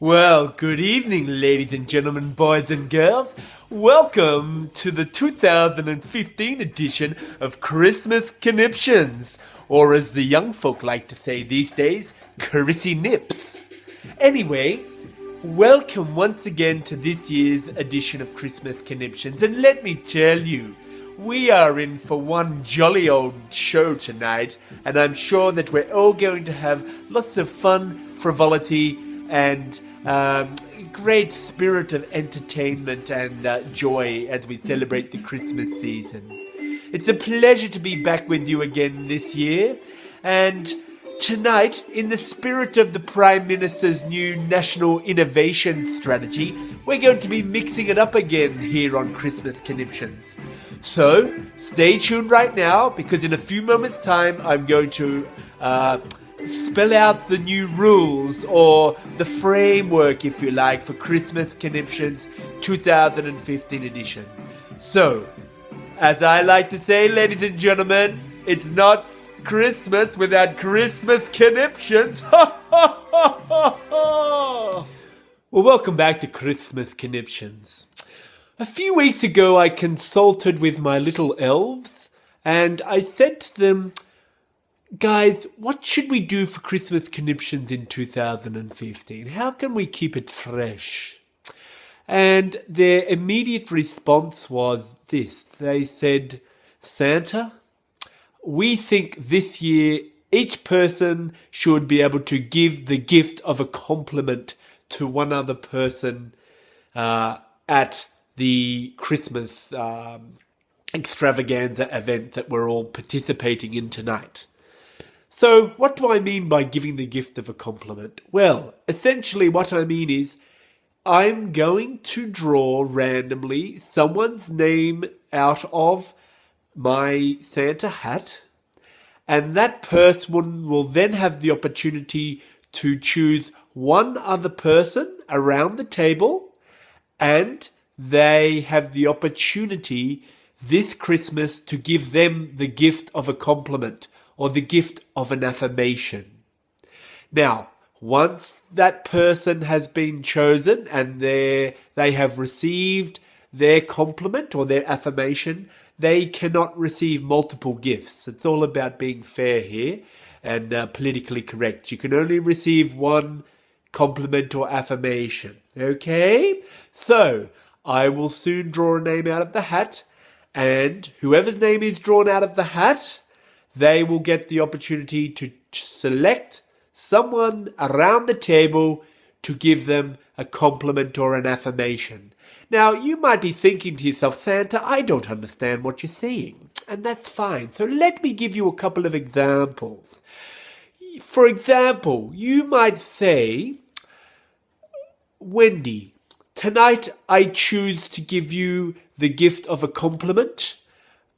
Well, good evening, ladies and gentlemen, boys and girls. Welcome to the 2015 edition of Christmas Conniptions, or as the young folk like to say these days, Chrissy Nips. Anyway, welcome once again to this year's edition of Christmas Conniptions, and let me tell you, we are in for one jolly old show tonight, and I'm sure that we're all going to have lots of fun, frivolity, and great spirit of entertainment and joy as we celebrate the Christmas season. It's a pleasure to be back with you again this year, and tonight, in the spirit of the Prime Minister's new National Innovation Strategy, we're going to be mixing it up again here on Christmas Conniptions. So, stay tuned right now, because in a few moments' time, I'm going to spell out the new rules, or the framework, if you like, for Christmas Conniptions 2015 edition. So, as I like to say, ladies and gentlemen, it's not Christmas without Christmas Conniptions. Well, welcome back to Christmas Conniptions. A few weeks ago, I consulted with my little elves, and I said to them, guys, what should we do for Christmas Conniptions in 2015? How can we keep it fresh? And their immediate response was this. They said, Santa, we think this year each person should be able to give the gift of a compliment to one other person at the Christmas extravaganza event that we're all participating in tonight. So, what do I mean by giving the gift of a compliment? Well, essentially what I mean is, I'm going to draw randomly someone's name out of my Santa hat, and that person will then have the opportunity to choose one other person around the table, and they have the opportunity this Christmas to give them the gift of a compliment, or the gift of an affirmation. Now, once that person has been chosen and they have received their compliment or their affirmation, they cannot receive multiple gifts. It's all about being fair here and politically correct. You can only receive one compliment or affirmation. Okay? So, I will soon draw a name out of the hat, and whoever's name is drawn out of the hat, they will get the opportunity to select someone around the table to give them a compliment or an affirmation. Now, you might be thinking to yourself, Santa, I don't understand what you're saying. And that's fine. So let me give you a couple of examples. For example, you might say, Wendy, tonight I choose to give you the gift of a compliment,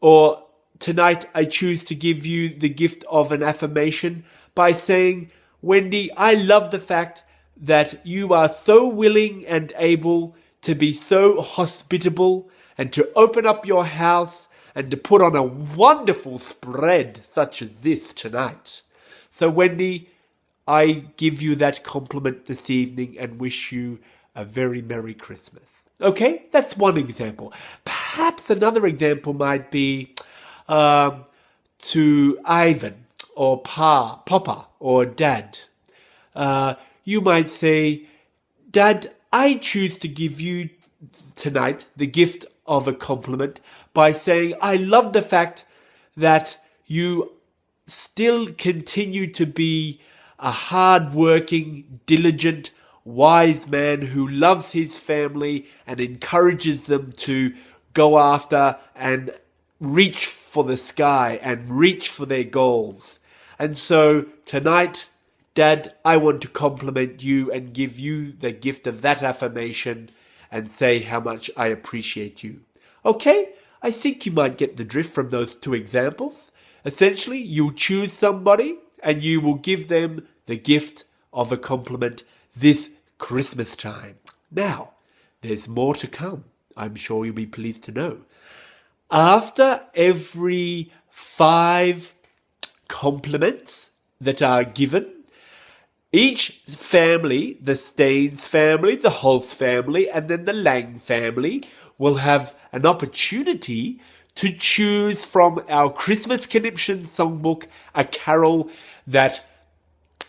or tonight I choose to give you the gift of an affirmation by saying, Wendy, I love the fact that you are so willing and able to be so hospitable and to open up your house and to put on a wonderful spread such as this tonight. So, Wendy, I give you that compliment this evening and wish you a very Merry Christmas. Okay, that's one example. Perhaps another example might be to Ivan or Papa or Dad. You might say, Dad, I choose to give you tonight the gift of a compliment by saying, I love the fact that you still continue to be a hard-working, diligent, wise man who loves his family and encourages them to go after and reach for the sky and reach for their goals. And so tonight, Dad, I want to compliment you and give you the gift of that affirmation and say how much I appreciate you. Okay, I think you might get the drift from those two examples. Essentially, you'll choose somebody and you will give them the gift of a compliment this Christmas time. Now, there's more to come. I'm sure you'll be pleased to know. After every 5 compliments that are given, Each family, the Staines family, the Holst family, and then the Lang family, will have an opportunity to choose from our Christmas Conniptions songbook a carol that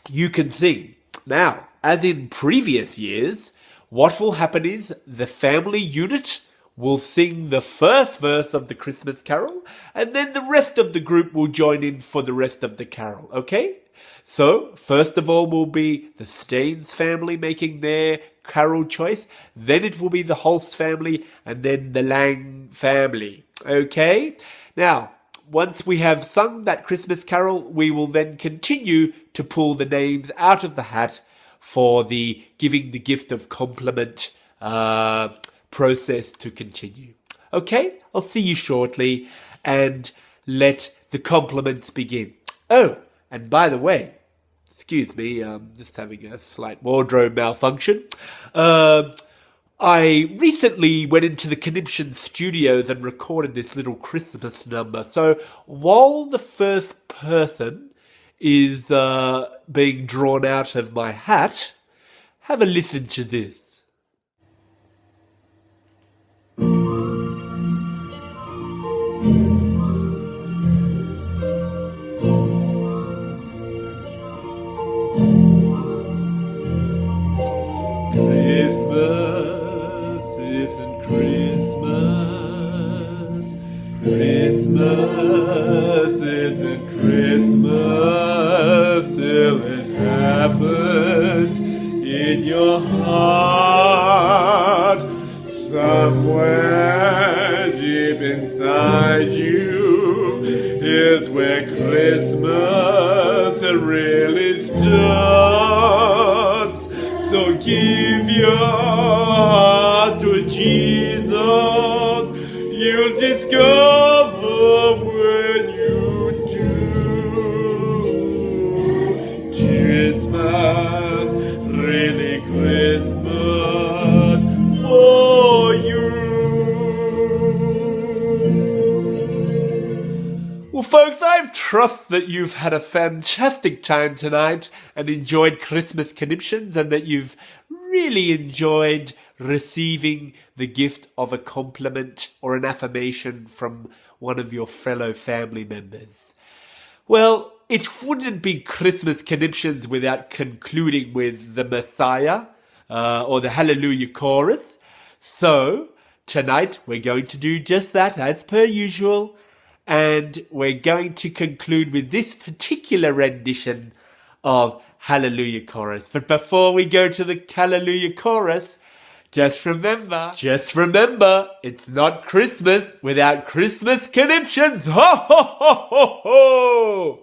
you can sing. Now, as in previous years, what will happen is the family unit will sing the first verse of the Christmas carol, and then the rest of the group will join in for the rest of the carol, okay? So, first of all will be the Staines family making their carol choice, then it will be the Holst family, and then the Lang family, okay? Now, once we have sung that Christmas carol, we will then continue to pull the names out of the hat for the giving the gift of compliment process to continue. Okay, I'll see you shortly and let the compliments begin. Oh, and by the way, excuse me, I'm just having a slight wardrobe malfunction. I recently went into the Conniptions studios and recorded this little Christmas number. So while the first person is being drawn out of my hat, have a listen to this. Christmas isn't Christmas. Christmas isn't Christmas till it happens in your heart. Somewhere deep inside you is where Christmas really starts. So give your heart to Jesus, you'll discover when you do. Christmas, really Christmas for you. Well, folks, I trust that you've had a fantastic time tonight and enjoyed Christmas Conniptions, and that you've really enjoyed receiving the gift of a compliment or an affirmation from one of your fellow family members. Well, it wouldn't be Christmas Conniptions without concluding with the Messiah or the Hallelujah chorus. So tonight we're going to do just that as per usual. And we're going to conclude with this particular rendition of Hallelujah Chorus. But before we go to the Hallelujah Chorus, just remember, it's not Christmas without Christmas Conniptions. Ho, ho, ho, ho, ho!